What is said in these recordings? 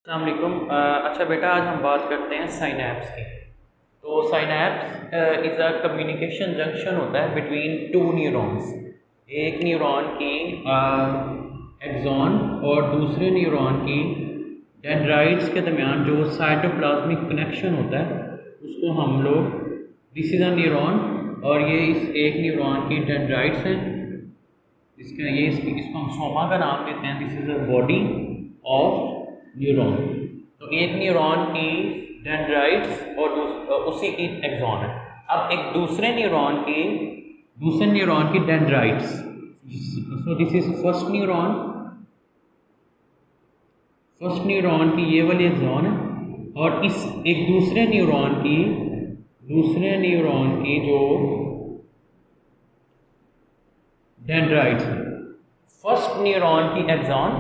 अस्सलाम वालेकुम। अच्छा बेटा, आज हम बात करते हैं साइनैप्स की। तो synapse is a communication junction होता है बिटवीन टू न्यूरॉन्स। एक न्यूरॉन की एक्सॉन और दूसरे न्यूरॉन की डेंड्राइट्स के दरमियान जो साइटोप्लाज्मिक कनेक्शन होता है उसको हम लोग, दिस इज़ अ न्यूरॉन और ये इस एक न्यूरॉन की डेंड्राइट्स हैं। इसको हम सोमा का नाम देते हैं। This is a body of neuron. तो एक न्यूरॉन की डेंड्राइट्स और उसी की एक्सॉन है। अब एक दूसरे न्यूरॉन की dendrites. So this is first neuron की ये वाली एक्सॉन है और इस एक दूसरे न्यूरॉन की जो डेंड्राइट्स है, फर्स्ट न्यूरॉन की एक्सॉन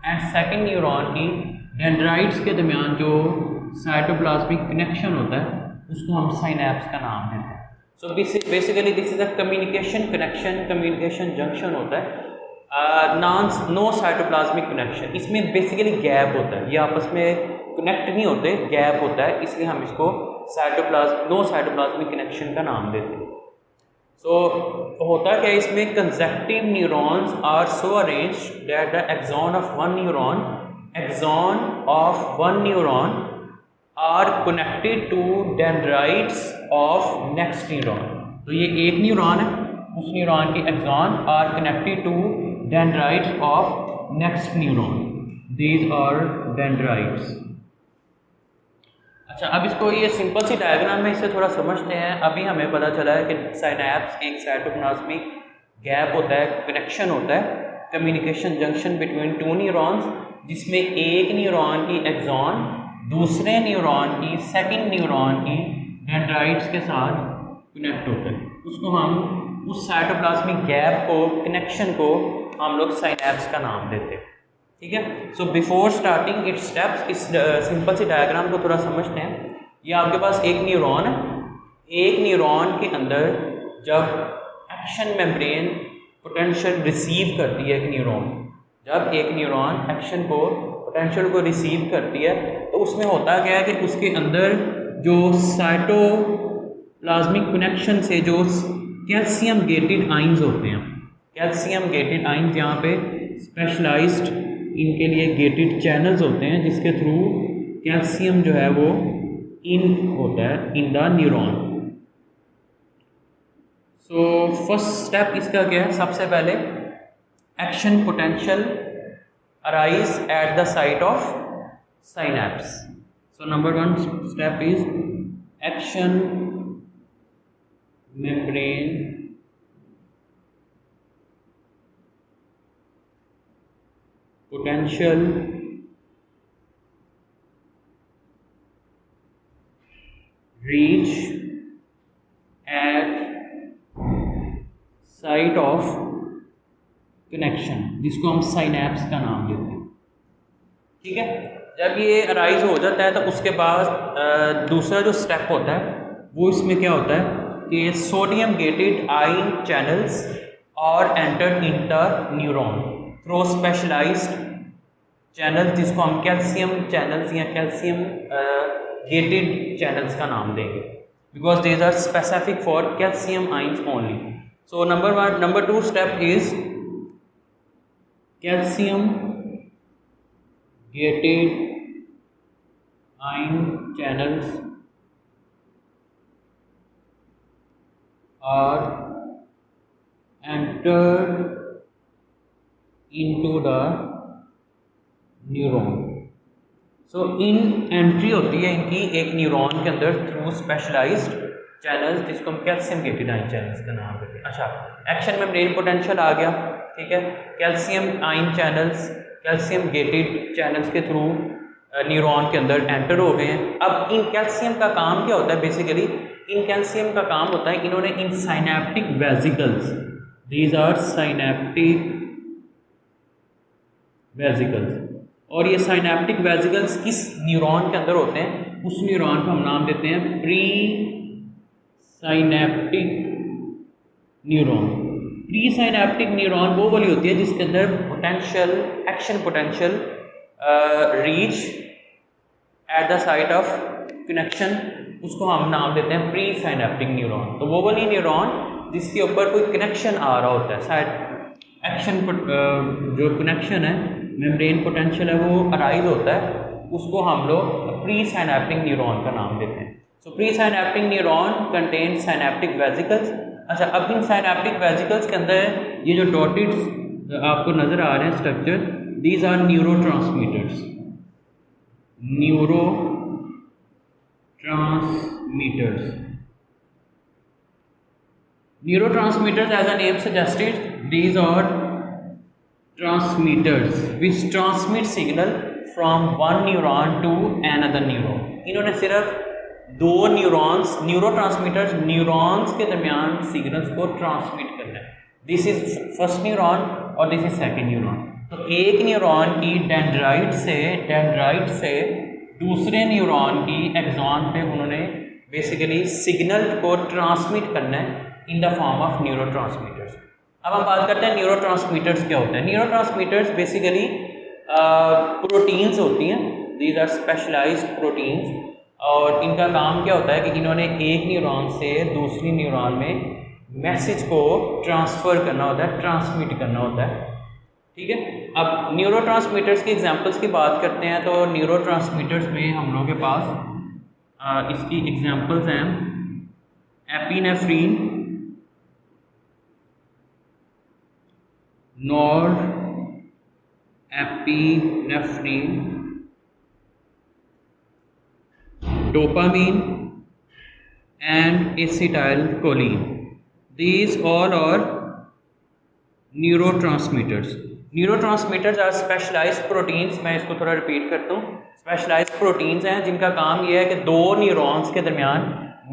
एंड सेकंड न्यूरॉन की डेंड्राइट्स के दरमियान जो साइटोप्लाज्मिक कनेक्शन होता है उसको हम साइनैप्स का नाम देते हैं। So basically this is a communication junction होता है। नो साइटोप्लाज्मिक कनेक्शन, इसमें बेसिकली गैप होता है, ये आपस में कनेक्ट नहीं होते, गैप होता है, इसलिए हम इसको नो साइटोप्लाज्मिक कनेक्शन का नाम देते हैं। सो होता क्या है इसमें, consecutive neurons are so arranged that the axon of one neuron are connected to dendrites of next neuron. तो ये एक न्यूरॉन है, उस न्यूरॉन की axon are connected to dendrites of next neuron. These are dendrites. अच्छा, अब इसको ये सिंपल सी डायग्राम में इससे थोड़ा समझते हैं। अभी हमें पता चला है कि साइनैप्स एक साइटोप्लाज्मिक गैप होता है, कनेक्शन होता है, communication junction between two neurons, जिसमें एक न्यूरॉन की एक्सॉन दूसरे न्यूरॉन की सेकंड न्यूरॉन की डेंड्राइट्स के साथ कनेक्ट होता है। उसको हम, उस साइटोप्लाज्मिक गैप को, कनेक्शन को हम लोग साइनैप्स का नाम देते हैं। ठीक है। So before starting it's steps, इस सिंपल सी डायग्राम को थोड़ा समझते हैं। ये आपके पास एक न्यूरॉन है, एक न्यूरॉन के अंदर जब एक्शन मेम्ब्रेन पोटेंशियल रिसीव करती है, जब एक न्यूरॉन एक्शन को, पोटेंशियल को रिसीव करती है, तो उसमें होता क्या है कि उसके अंदर जो साइटोप्लाज्मिक कनेक्शन से जो कैल्शियम गेटेड आइंस होते हैं, कैल्शियम गेटेड आइंस यहाँ पे स्पेशलाइज्ड इनके लिए गेटेड चैनल्स होते हैं जिसके थ्रू कैल्शियम जो है वो इन होता है इन the neuron. So first step इसका क्या है, सबसे पहले action potential arise at the site of synapse. So number one step is action membrane potential reach at site of connection, जिसको हम साइनैप्स का नाम देते हैं। ठीक है। जब ये अराइज हो जाता है तो उसके बाद दूसरा जो स्टेप होता है वो इसमें क्या होता है कि सोडियम गेटेड आयन चैनल्स और enter in the neuron through specialized channel, जिसको हम कैल्शियम चैनल्स या कैल्शियम गेटेड चैनल्स का नाम देंगे, because these are specific for calcium ions only. So number two step is calcium gated ion channels are entered into the neuron. So इन entry होती है इनकी एक न्यूरॉन के अंदर थ्रू स्पेशलाइज्ड चैनल्स, जिसको हम कैल्शियम गेटेड आयन चैनल्स का नाम देते हैं। अच्छा, एक्शन मेम्ब्रेन पोटेंशियल आ गया, ठीक है, calcium ion channels, calcium gated channels के थ्रू न्यूरॉन के अंदर एंटर हो गए हैं। अब इन कैल्शियम का काम क्या होता है, बेसिकली इन कैल्शियम का काम होता है, इन्होंने इन synaptic vesicles, these are synaptic vesicles, और ये साइनैप्टिक वेसिकल्स किस न्यूरॉन के अंदर होते हैं, उस न्यूरॉन को हम नाम देते हैं pre synaptic neuron. Pre synaptic neuron वो वाली होती है जिसके अंदर potential, action potential reach at the site of connection, उसको हम नाम देते हैं प्री साइनेप्टिक न्यूरॉन। तो वो वाली न्यूरॉन जिसके ऊपर कोई कनेक्शन आ रहा होता है, साइड एक्शन जो कनेक्शन है, मेम्ब्रेन पोटेंशियल है, वो अराइज होता है, उसको हम लोग प्री साइनेप्टिक न्यूरॉन का नाम देते हैं। सो pre synaptic neuron contain synaptic vesicles. अच्छा, अब इन साइनेप्टिक वेसिकल्स के अंदर ये जो डॉटेड आपको नज़र आ रहे हैं structure, these are neurotransmitters. Neurotransmitters, neurotransmitters as a name suggested, these are transmitters which transmit signal from one neuron to another neuron। इन्होंने सिर्फ दो न्यूरॉन्स, न्यूरोट्रांसमीटर्स, न्यूरॉन्स के दरमियान सिग्नल्स को ट्रांसमिट करना है। दिस इज फर्स्ट न्यूरॉन और this is second neuron. तो एक न्यूरॉन की डेंड्राइट से दूसरे न्यूरॉन की एक्सॉन पे उन्होंने बेसिकली सिग्नल को ट्रांसमिट करना है in the form of neurotransmitters. अब हम बात करते हैं न्यूरोट्रांसमीटर्स क्या होते हैं। न्यूरोट्रांसमीटर्स बेसिकली प्रोटीन्स होती हैं, दीज आर स्पेशलाइज्ड प्रोटीन्स, और इनका काम क्या होता है कि इन्होंने एक न्यूरॉन से दूसरी न्यूरॉन में मैसेज को ट्रांसफ़र करना होता है, ट्रांसमिट करना होता है। ठीक है, अब न्यूरोट्रांसमीटर्स की एग्जांपल्स की बात करते हैं तो न्यूरोट्रांसमीटर्स में हम लोगों के पास इसकी एग्जांपल्स हैं epinephrine, norepinephrine, dopamine and acetylcholine. These all are neurotransmitters। Neurotransmitters are specialised proteins. मैं इसको थोड़ा रिपीट करता हूँ। स्पेशलाइज्ड प्रोटीन्स हैं जिनका काम ये है कि दो न्यूरॉन्स के दरमियान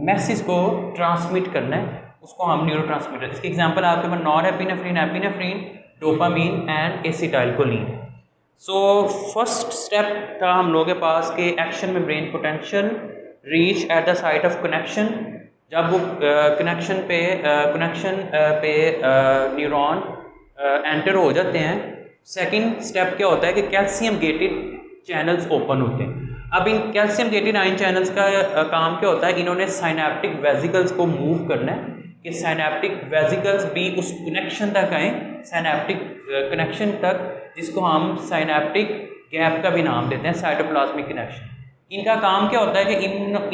मैसेज को ट्रांसमिट करना है, उसको हम न्यूरोट्रांसमीटर। इसकी एग्जांपल आपके पास norepinephrine, epinephrine, dopamine and acetylcholine. So first step था हम लोगों के पास कि एक्शन में brain potential reach at the site of connection. जब वो कनेक्शन पे न्यूरॉन एंटर हो जाते हैं, सेकंड स्टेप क्या होता है कि कैल्शियम गेटेड चैनल्स ओपन होते हैं। अब in calcium gated ion channels का काम क्या होता है, इन्होंने साइनेप्टिक वेसिकल्स को मूव करना है कि साइनेप्टिक वेसिकल्स भी उस कनेक्शन तक आएँ, साइनेप्टिक कनेक्शन तक, जिसको हम साइनेप्टिक गैप का भी नाम देते हैं, साइटोप्लाज्मिक कनेक्शन। इनका काम क्या होता है कि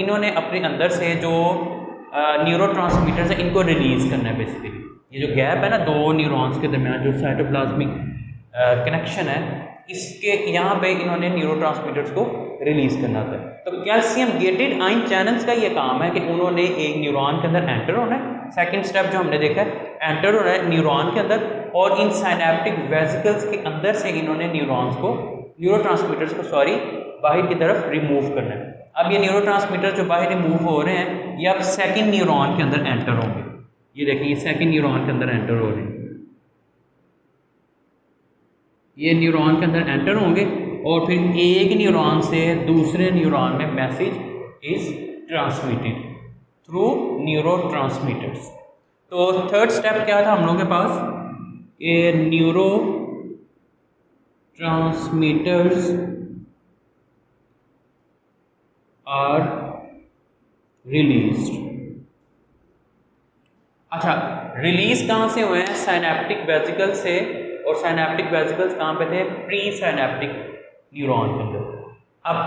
इन्होंने अपने अंदर से जो न्यूरोट्रांसमीटर्स है इनको रिलीज़ करना है। बेसिकली ये जो गैप है ना दो न्यूरॉन्स के दरमियान, जो साइटोप्लाज्मिक कनेक्शन है, इसके यहाँ पे इन्होंने न्यूरोट्रांसमीटर्स को रिलीज़ करना होता है। तो कैल्शियम गेटेड आयन चैनल्स का ये काम है कि उन्होंने एक न्यूरॉन के अंदर एंटर होना है। सेकेंड स्टेप जो हमने देखा है, एंटर होना है न्यूरॉन के अंदर, और इन साइनेप्टिक वेसिकल्स के अंदर से इन्होंने न्यूरोट्रांसमीटर्स को बाहर की तरफ रिमूव करना है। अब ये न्यूरोट्रांसमीटर जो बाहर रिमूव हो रहे हैं, ये अब सेकंड न्यूरॉन के अंदर एंटर होंगे। ये देखिए, ये सेकंड न्यूरॉन के अंदर एंटर हो रहे हैं, ये न्यूरॉन के अंदर एंटर होंगे, और फिर एक न्यूरॉन से दूसरे न्यूरॉन में message is transmitted through neurotransmitters. तो थर्ड स्टेप क्या था हम लोगों के पास, ये न्यूरो ट्रांसमीटर्स आर रिलीज्ड। अच्छा, रिलीज कहाँ से हुए हैं? साइनेप्टिक वेसिकल से। और साइनेप्टिक वेसिकल्स कहाँ पे थे? प्री साइनेप्टिक न्यूरॉन के अंदर। अब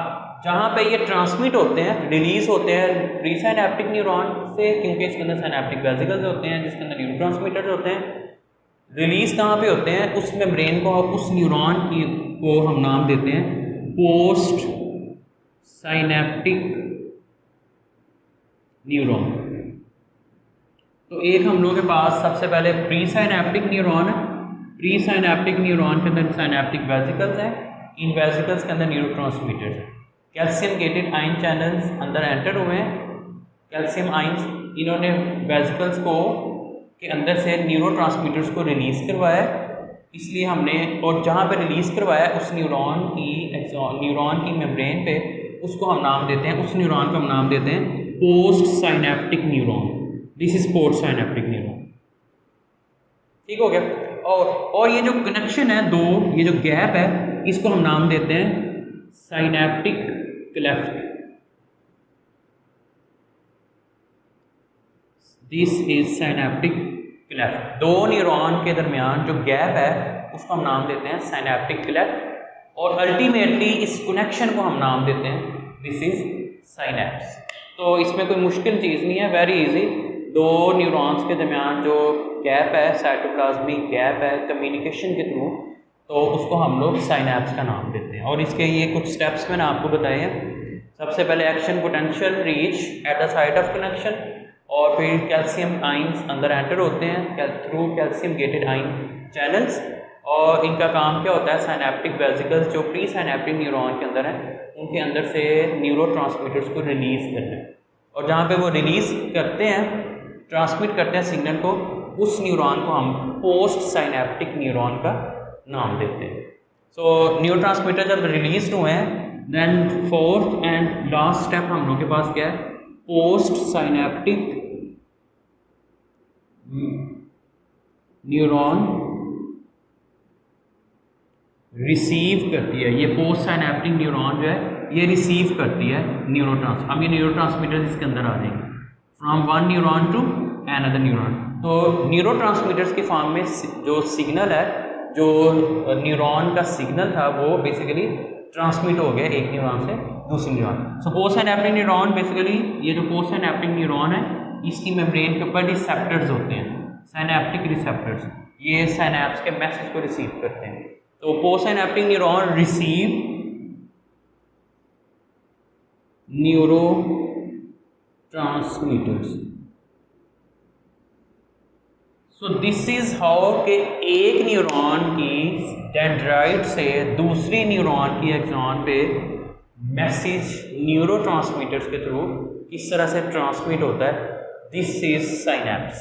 जहाँ पे ये ट्रांसमिट होते हैं, रिलीज होते हैं प्री साइनेप्टिक न्यूरॉन से, क्योंकि इसके अंदर साइनेप्टिक वेसिकल्स होते हैं जिसके अंदर न्यूरोट्रांसमीटर्स होते हैं। रिलीज कहाँ पे होते हैं? उस मेम्ब्रेन को, उस न्यूरॉन को हम नाम देते हैं पोस्ट साइनेप्टिक न्यूरॉन। तो एक हम लोगों के पास सबसे पहले प्री साइनेप्टिक न्यूरॉन है। प्री साइनेप्टिक न्यूरॉन के अंदर साइनेप्टिक वेसिकल्स हैं, इन वेसिकल्स के अंदर न्यूरोट्रांसमीटर्स हैं। कैल्शियम गेटेड आयन चैनल्स अंदर एंटर हुए हैं, कैल्शियम आयंस, इन्होंने वेसिकल्स को के अंदर से न्यूरोट्रांसमीटर्स को रिलीज़ करवाया, इसलिए हमने, और जहाँ पे रिलीज़ करवाया उस न्यूरॉन की मेम्ब्रेन पे, उसको हम नाम देते हैं, उस न्यूरॉन को हम नाम देते हैं post synaptic neuron. This is post synaptic neuron. ठीक हो गया। और ये जो कनेक्शन है दो, ये जो गैप है, इसको हम नाम देते हैं synaptic cleft, this is synaptic cleft. दो न्यूरॉन के दरमियान जो गैप है उसको हम नाम देते हैं साइनेप्टिक क्लेफ्ट, और अल्टीमेटली इस कनेक्शन को हम नाम देते हैं दिस इज साइनेप्स। तो इसमें कोई मुश्किल चीज़ नहीं है, वेरी इजी। दो न्यूरॉन्स के दरमियान जो गैप है, साइटोप्लाज्मिक गैप है कम्युनिकेशन के थ्रू, तो उसको हम लोग साइनेप्स का नाम देते हैं। और इसके ये कुछ स्टेप्स मैंने आपको बताए हैं। सबसे पहले action potential reach at the site of connection, और फिर कैल्शियम आइंस अंदर एंटर होते हैं थ्रू कैल्शियम गेटेड आइन चैनल्स, और इनका काम क्या होता है, साइनेप्टिक वेसिकल्स जो प्री साइनेप्टिक न्यूरॉन के अंदर हैं उनके अंदर से न्यूरोट्रांसमीटर्स को रिलीज़ करना है, और जहाँ पे वो रिलीज़ करते हैं, ट्रांसमिट करते हैं सिग्नल को, उस न्यूरॉन को हम पोस्ट साइनेप्टिक न्यूरॉन का नाम देते हैं। सो न्यूरोट्रांसमीटर जब रिलीज हुए हैं, then fourth and last step हम लोग के पास क्या है, पोस्ट साइनेप्टिक न्यूरॉन रिसीव करती है। ये पोस्ट साइनेप्टिक न्यूरॉन जो है ये रिसीव करती है अब ये न्यूरोट्रांसमीटर इसके अंदर आ जाएंगे from one neuron to another neuron. तो न्यूरोट्रांसमीटर्स की फॉर्म में जो सिग्नल है, जो न्यूरॉन का सिग्नल था, वो बेसिकली ट्रांसमिट हो गया एक न्यूरॉन से दूसरी neuron. So post synaptic neuron basically, ये जो पोस्ट साइनेप्टिक न्यूरॉन है इसकी मेम्ब्रेन के ऊपर रिसेप्टर्स होते हैं, साइनेप्टिक रिसेप्टर्स, ये साइनेप्स के मैसेज को रिसीव करते हैं। तो post synaptic neuron receive neuro transmitters. So this is how के एक न्यूरॉन की डेंड्राइट से दूसरी न्यूरॉन की एक्सॉन पे मैसेज न्यूरोट्रांसमीटर्स के थ्रू किस तरह से ट्रांसमिट होता है। This is synapse.